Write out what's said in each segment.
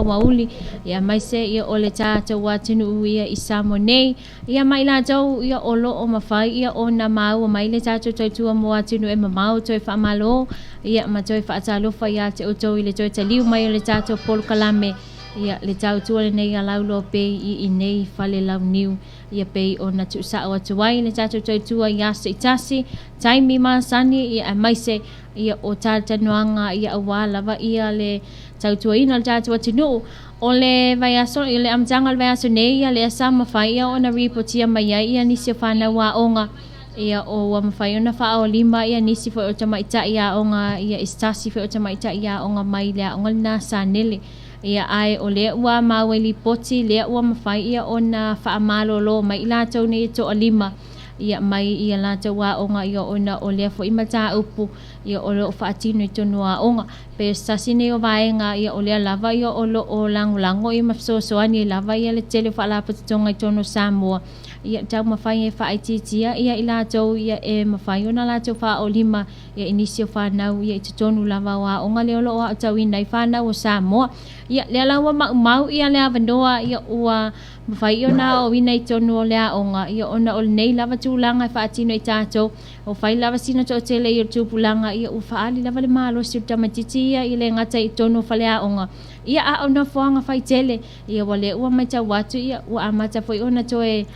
wauli ia mai se ia ole tātou atunu ia i Samonei ia mai la tau ia olo o mawhai ia o na mau mai le tātou tautua mo atunu e mamau toi whaamalo ia ma toi whaatalofa ia te o toi le toi taliu mai o le tātou polo kalame ia le tautua le nei a laulo pe i nei whale lau niu ia pe o na tu sa o tuai le tātou tautua ia se itasi taimi masani ia mai se ia o tātanuanga ia awa lava ia le tautua ina le tātou atunu o le vai aso i le amtanga le vai aso nei ia le asa mawhai ia o na ripotia mai ia nisi o whana wa onga ia o wa mawhai o na wha o lima ia nisi fo o tamaita ia onga ia istasi fo o tamaita ia onga mai lea onga na sanele ia ai o le ua maweli poti le ua mawhai ia o na wha amalolo mai ila tau nei to o lima ia mai ia la tau wa onga ia o na o lea fo imata upu ia o lo wha atino i tonu a onga pe sasine o vaenga ia o lea lava ia o lo o lango ia mafsosoani lava ia le tele wha la patitonga i tonu Samoa ia tau mawhai e wha aititia ia ila tau ia e mawhai o na la tau wha o lima ia inisio wha nau ia i tonu lava wa onga leo lo o tau ina i wha nau o Samoa ia lea lawa mau ia lea vandoa ia ua mawhai o na o ina i tonu o lea onga ia o na o nei lava tūlanga i wha atino i tātou o whai lava sina to o tele i o tūpulanga ia u whaali lava le malo si o tamatiti ia i le ngata i tonu o whalea onga ia a o na whaanga whai tele ia wale ua mai tau watu ia ua amata fo i ona to e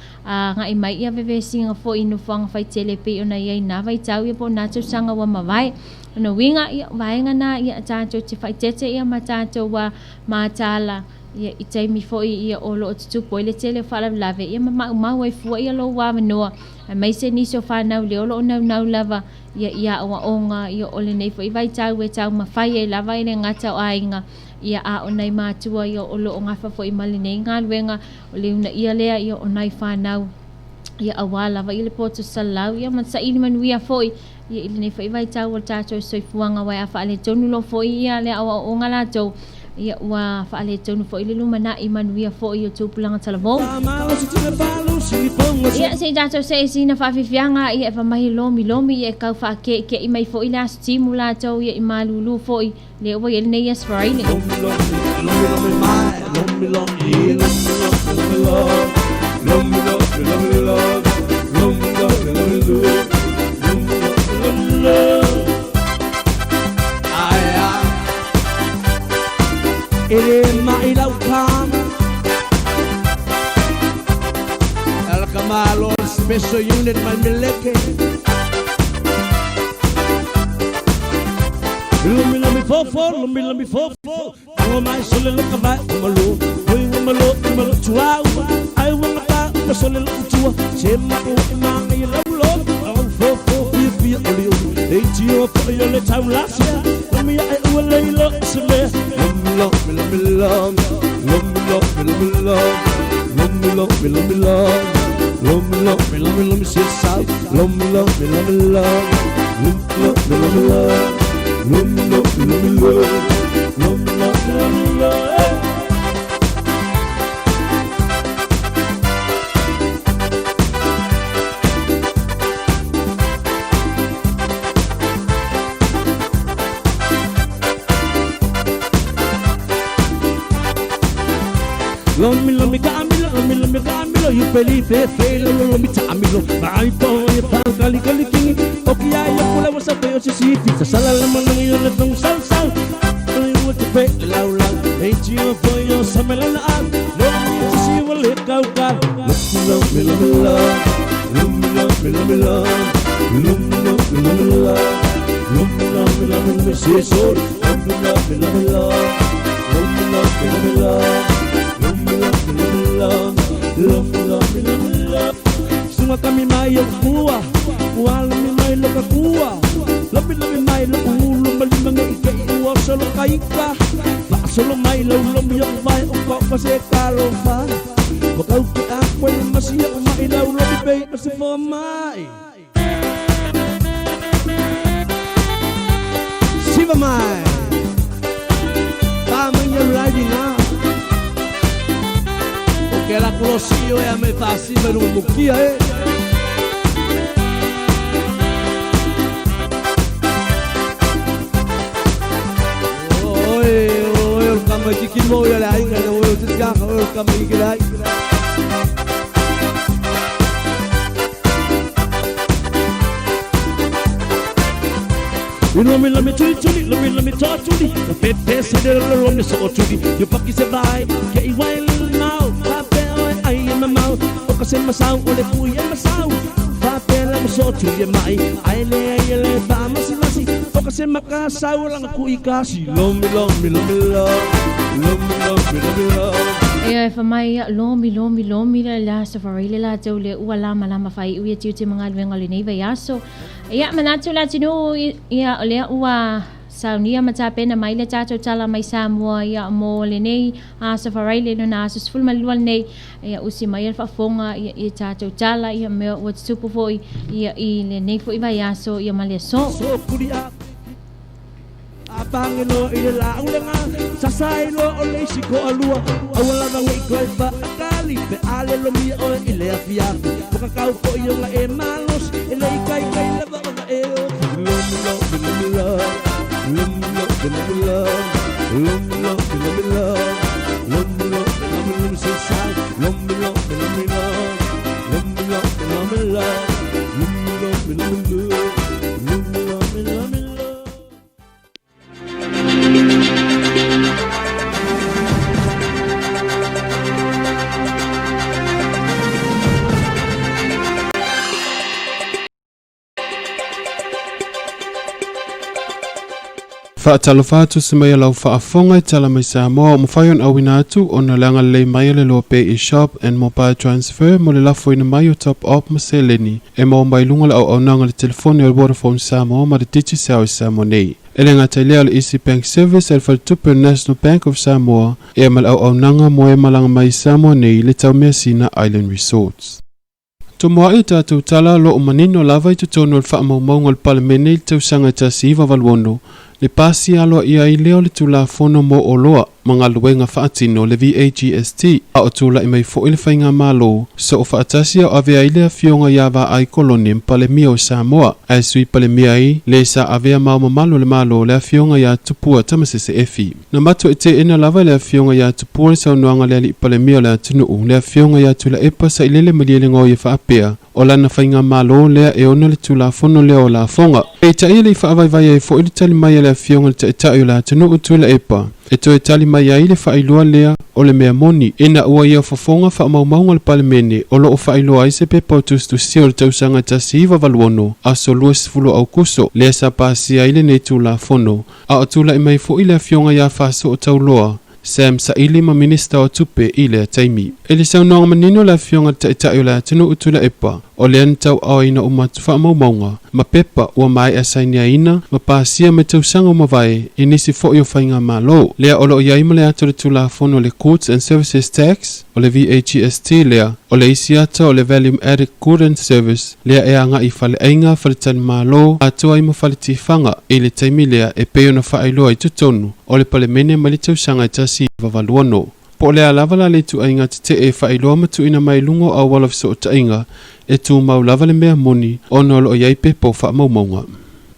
ngai mai ia vewe singa fo inu whaanga whai tele pe ona ia i nawa i tau ia po nātou sanga wa mawai no winga ia vaenga na ia tātou te whai tete ia ma tātou wa mātala ia i taimi fo ia o lo o tutupo i le tele whala lave ia ma mau ai fua ia lo wa manoa mai se nisi o whanau leo lo o nau lava ia o onga ia o le nei fo i vai tau e tau ma whai e lava i le ngata o ainga ia a o nei mātua ia o lo o ngafa fo i mali nei ngā luenga o le una ia lea ia o nei whanau ia awala va ile poto salau ia man sa ili manuia foi ia ile nei fo i vai tau o tātou soifuanga wai a wha ale tonu lo fo ia le awa o ngala tau ia ua whaale tonu fo ili lumana i manuia fo i o tūpulanga talamo. Ia se tātou se sina whawhiwhianga ia e whamahi lomi ia e kau whaake ke i mai fo i la stimu la tau ia i malulu fo i le ua ia nei asfarini. Ere mai lau kam El Camalo Special Unit mal meleke Lumi fofo Awa mai sole luka vai umalo umalo tua Ai wanga pa uma sole luka tua Chema o imanga i lau Awa fofo fia olio Ei tio pa i ole tau lasia Lumi ai ua leilo isole Love me, say south. Love me. Love me, Camilo, you feliz, love me, Camilo. Ay, pobre, pan, cali, king. Okay, I pula was a way to see it. Sala, lemon, you let them sal. I want to pay loud. Ain't you for your summer and up? Love me to see what let go. Love me, say so. Love. Sunga kami mai o kua, wala mi mai lo ka kua. Labi mai lo ulo malimanga ike ua solo kaika. Ba solo mai lo mi o vai o ko pa se kalo fa. Ko kau ki ako ni masia o mai lo mi bei o se fo mai. Siva mai. Tama ia riding now. Que la conosio e a me fa sì per un mucchia Oi, come ti chi muoio la inga, non vuoi ti kamigirai Lumi tuli, lumi tuli. The pepe said lumi so tuli. You paki se vai, ke I wai now. Pape oi ai ma mau. Oka se masau ole kui e masau. Pape la so tuli mai. Ai le ba masi. Oka se makasau lang kui kasi. Lumi lo. E fa mai lomi la safari la tole wala malama fai u tiu te mga luenga le nei vai aso. Ia manatu la tino ia ole ua saunia matape na mai le tato tala mai Samoa ia mo le nei a safari le no na sus full malual nei ia usi mai fa fonga ia tato tala ia me what super foi ia I le nei foi vai aso ia male so. Apangelo I la ulenga sasai lo ole siko alua awala bangi koi pa akali pe ale lo mi o ile afia buka kau ko yo nga e malos ile kai lava o e Fa'atalofatu se mai lau fa'afonga I tala mai Samoa o mawhaion awina atu o na langa le mai le Loabay shop and mobile transfer mo le lafo ina mai o top up ma se leni e mo mai lunga la au nanga le telefone o Vodafone Samoa ma le titi sao Samoa nei. Ele ngata lea le Easy Bank Service el faltupe National Bank of Samoa e mal au nanga mo e malanga mai Samoa nei le tau mea sina Island Resorts. Tomoa I tātou tala lo o manino lava I tutono al whaamaumau ngal palemene I tau sanga tasiva valwono. Le pasi aloa ia I leo le tula fono mo o loa mga luenga whaatino le VAGST a o tula I mai fo ili whainga malo so o whaatasi au avea I lea fionga iawa ai koloni mpale mia o Samoa ai sui pale mia I le sa avea mauma malo le malo lea fionga ia tupua tamasese efi. Na mato te ena lava lea fionga ia tupua le sau noanga lea li pale mia lea tunuu lea fionga ia tula epa sa ilele maliele ngau ia whaapea o lana whainga malo lea e ona le tula fono lea o la fonga. E ta ia le whaavaivai ai fo ili tali mai lea fionga le ta itai o la tunuu tula epa. E toi tali mai ai le whailua lea o le mea moni. Ena ua ia whafonga whaamaumaunga le palemene o lo o whailua ai se pepa o tustusia o le tausanga tasiva valuono a so lua sifulu au kuso lea sa pasi ai le nei tula fono. A o tula I mai fo ile fionga ia whaso o tauloa. Sam sa ili ma minista o tupe ile taimi. Ele sau noanga manino la fionga ta itai o la tunu utula epa. O le antau au ina umatu whaamaumaunga. Ma pepa ua mai asainia ina, ma pāsia me tausanga o mawai, inisi fo i o whainga malo. Lea olo i aima le ato le tula fono le Goods and Services Tax, o le VAGST lea, o le isi ata o le Value Added Good and Service, lea e anga I whale ainga whale tani malo, atua I ma whale tifanga, e le taimi lea e peo na whaailoa I tutonu, o le pale mene ma le tausanga I tasi vavaluono. Po lea lavala le tu ainga te e whaailoa matu ina mai lungo a walafiso o tainga, e tu mau lava le mea moni o nolo o iaipe po whaamaumaunga.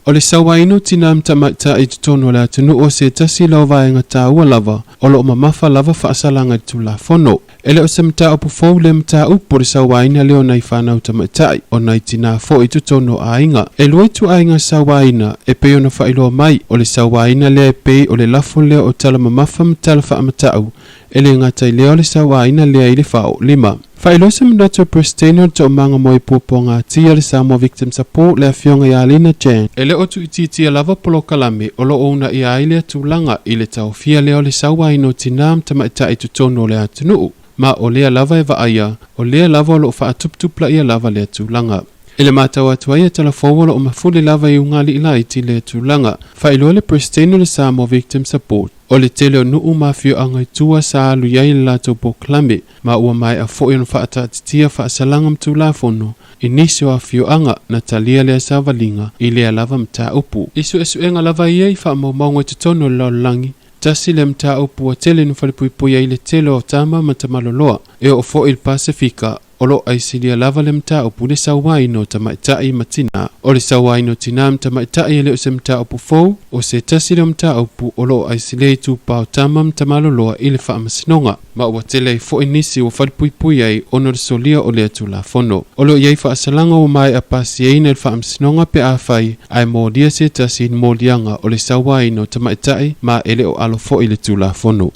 O le sawaino tina mtamata I tutono la tunu o se tasi lau vaenga ta ua lava, o lo mamafa lava whaasalanga tu la fono. Ele o se mta upu fau le mta upo le sawaina leo nai whanau tamatai, o nai tina fo I tutono a inga. E lua tu a inga sawaina, e peo na whailoa mai, o le sawaina lea e pei o le lafo leo o tala mamafa mtala whaamatau. Ele ngatai leo le sawaina lea I le whao lima. Whailosa mnato presteno to manga moi puponga tia le Samoa Victim Support le fionga ya Alina Jan. Ele o tu ititia lava polo kalame o lo ona I aile tulanga I le tau fia leo le sawa ino tinam tamaita I tutono le atunuu. Ma o lea lava e vaaya, o lea lava o lo whaatuptupla ia lava le tulanga. Ele mātawa tuaia tala fawala o mafule lava I ungali ila iti le tulanga. Whailoa le presteno le Samoa Victim Support. O le tele o nuu mafio angai tua sa alu iai le lato po klame, ma ua mai a fo ion whaatatitia whaasalanga mtu la fono, inisio a fio anga na talia lea savalinga I lea lava mta upu. Isu enga lava iai whaamaumaunga tutono le langi, tasi le mta upu a tele nu whalipuipuia I le tele o tama matamaloloa, e o fo il Pasifika, olo ai silia lava le mta upu le sawaino tamaitai matina o le sawaino tinam tamaitai le o se mta upu fou o se tasi le mta upu olo ai silia tu pao tamam tamaloloa i le whaamasinoga ma ua tele fo inisi o whalipui ai ono le solia o le atu la fono olo iai whaasalanga o mai a pasi eina le whaamasinoga pe a whai ai mōdia se tasi mōdianga o le sawaino tamaitai ma ele o alo fo i le tu la fono.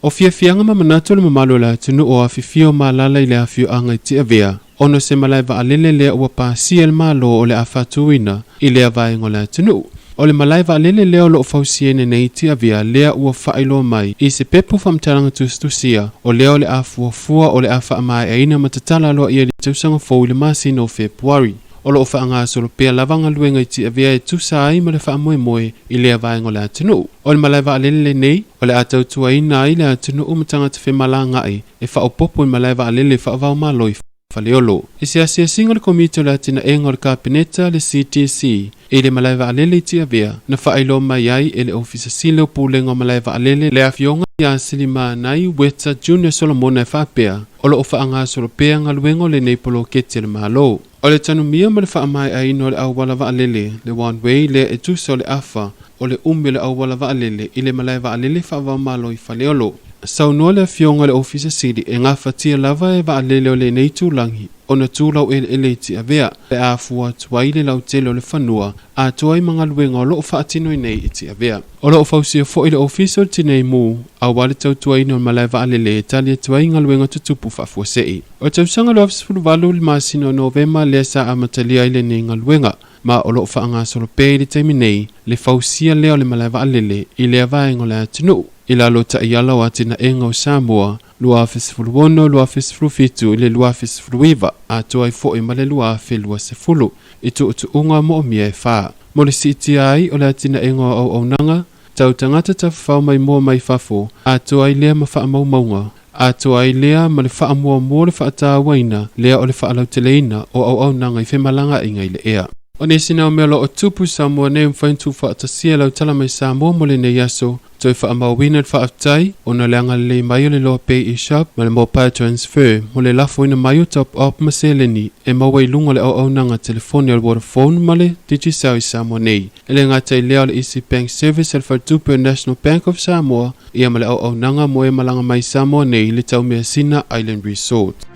O fiafianga ma manato le mamalo la tunu o afifio ma lala i le afio anga i tia vea. Ono se malaiva alele lea ua pasi el malo o le afatuina i lea vaengo la tunu. O le malaiva alele lea o lo fausiene ne i tia vea lea ua whailo mai i se pepu famtaranga tustusia o lea o le afuafua o le afa amai aina matatala loa ia li tausanga fau i le masi no Februari. O lo whaanga solo pia lavanga luenga i tia vea e tusa ai ma le wha moe moe i lea vaengo la tunu. O le malaiva alele nei, o le atau tua ina i le atunu umatanga te whemalanga ai, e wha o popo i malaiva alele wha avau malo i whaleolo. I se asia singa le komito le atina enga o le kapineta le CTC, e le malaiva alele i tia vea, na wha ailo mai ai e le ofisa sile o pūlenga o malaiva alele le afionga i asili nai Weta Junior Solomona e whapea, o lo o whaanga solo pea ngaluengo le neipolo kete le malo. O le tanu mia ma le wha mai ai no le awala wa alele, le one way le e tuso le afa, o le le awala wa alele, i le malaiva alele wha wa malo i whaleolo. Sau noa le fionga le ofisa siri e ngā whatia lava e wa alele o le nei tūlangi, o na tūlau e le ti a vea, pe a fua tuai le lau tele o le whanua, a tuai mga luenga o lo o whaatino i nei i ti a vea. O lo o fausia fo i le ofisa o tinei mū, a wale tau tuai no malaiva alele e tali tuai ngā luenga tutupu whafua sei. O tau sanga lo afisfuru walu le masino Novema le sa amatalia i le nei ngā luenga, ma o lo o whaanga solo pe i le taimi nei, le fausia leo le malaiva alele i le avaengo le atinu. I la lo ta iala o atina enga o Samoa, lua afisfuru wono, lua afisfuru fitu, ile lua afisfuru iwa, a toa i fo i male lua afi lua se fulu, i tu utu unga mo o mia e wha. Mo le siti ai o le atina enga o au nanga, tau tangata ta whao mai mua mai fafo, a toa i lea ma wha mau maunga, a toa i lea ma le wha mua mua le wha ta waina, lea o le wha alau teleina o au nanga i whemalanga inga i le ea. O ne sina o mea lo o tupu Samoa ne mwhaintu wha atasia lau tala mai Samoa mo le ne yaso, toi wha amawina le wha aftai, o na leanga le mai o le Loabay i shop, ma le mobile transfer, mo le lafo ina mai o top up ma seleni, e maua i lunga le au nanga telefoni al Vodafone ma le Digicel i Samoa nei. E le ngata i lea le Easy Bank Service al Whaltupu National Bank of Samoa, ia ma le au nanga mo e malanga mai Samoa nei le tau mea Sina Island Resort.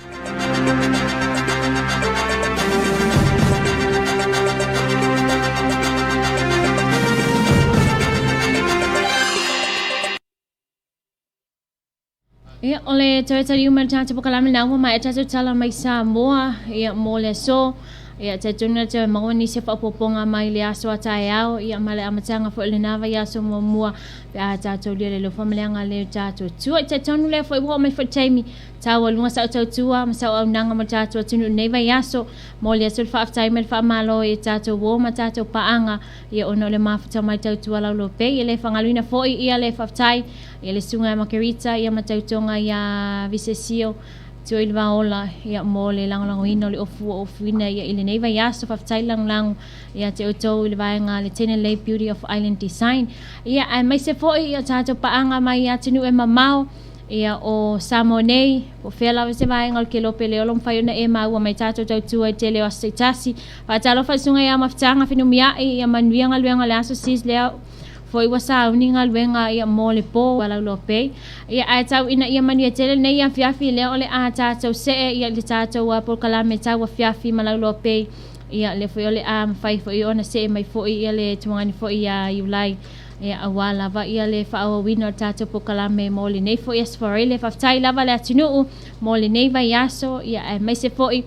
Ia ole tari umar tata pokalam na ma tata tala mai Samoa ia mole so ia tuna te mawani se fa poponga mai le aso ataiao ia male amatanga fo le nava ia so mua a tata le lo famlenga le tata tua tonu le fo wo mai fo taimi tawa lunga sa tua ma sa nanga ma tata tunu neva ia so mole so fa taimi fa malo e tata wo ma tata paanga ia ono le mafuta mai tata la lo pe ile fangaluina fo ia le fa tai ia le sunga makerita ia ma tautonga ia visesio tu ilva ola ia mole lang ino le ofuina ia ile neva ia so fa tai lang ia te oto ilva nga le Tenele Beauty of Island Design ia ai mai se fo ia tata paanga mai ia tinu e mamau ia o Samonei o fela se vai ngal kelo pele o lom fai na e mau mai tata tu ai tele o staitasi fa talo fa sunga ia maftanga finumia ia manuia ngal le aso sis le foi wasa uninga luenga ia mole po wala Loabay ia atau ina ia mania tele nei ia fiafi le ole a tata se ia le tata wa por kala me tau fiafi mala Loabay ia le foi ole a fai foi ona se mai foi ia le tuangani foi ia Julai ia awala va ia le fa o winner tata por kala me mole nei foi as for le fa tai lava le tinu mole nei va yaso ia mai se foi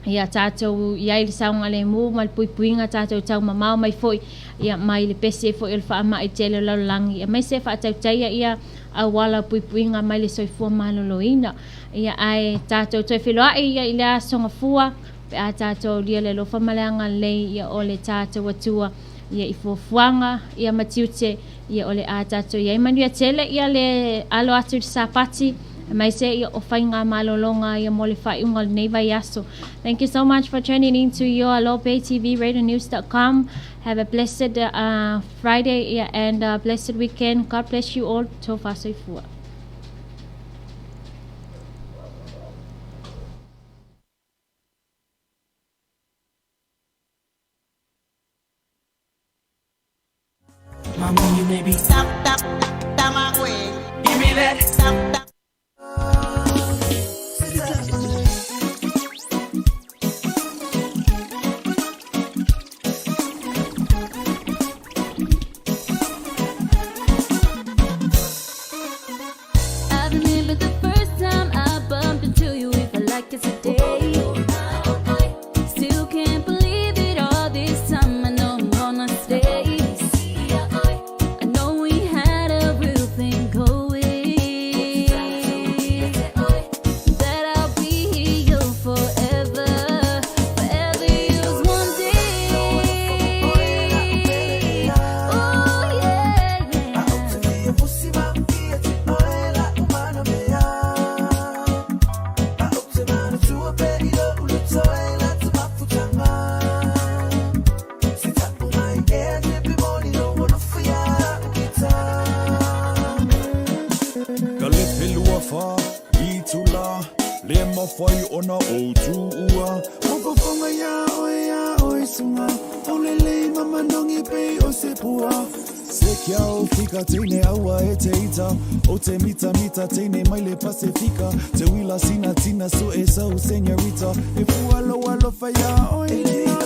ia tatou ia i saunga le mu mal puipuinga tatou tau mamau mai foi ia mai le pese foi il fa mai tele la langi ia mai se fa tau taia ia awala puipuinga mai le soifua maloloina ia ai tatou toi filoa ia ila songa fua pe a tatou dia le lo fa malanga le ia ole tatou atua ia i fuafuanga ia matiute ia ole a tatou ia manu tele ia le alo atu sapati mai se ia o fainga malolonga ia mole fai ungal neva yaso. Thank you so much for tuning in to your Loabay TV radionews.com. Have a blessed Friday and blessed weekend. God bless you all. Tofa soifua. Mama, you may be tap, tap, tap my way. Give me that tap, tap. I remember the first time I bumped into you, it felt like yesterday. Still can't believe it all this time. I know I'm gonna stay. I know we had a real thing going. That I'll be here forever. Forever is one day. Oh yeah, yeah. Fa itula le mafai ona o tuua moko fonga ya oi sunga olele mama nongi pe o se pua se kia o fika teine aua e te ita o te mita teine mai le pasifika te wila sina tina so e sau senyorita e fua lo faya oi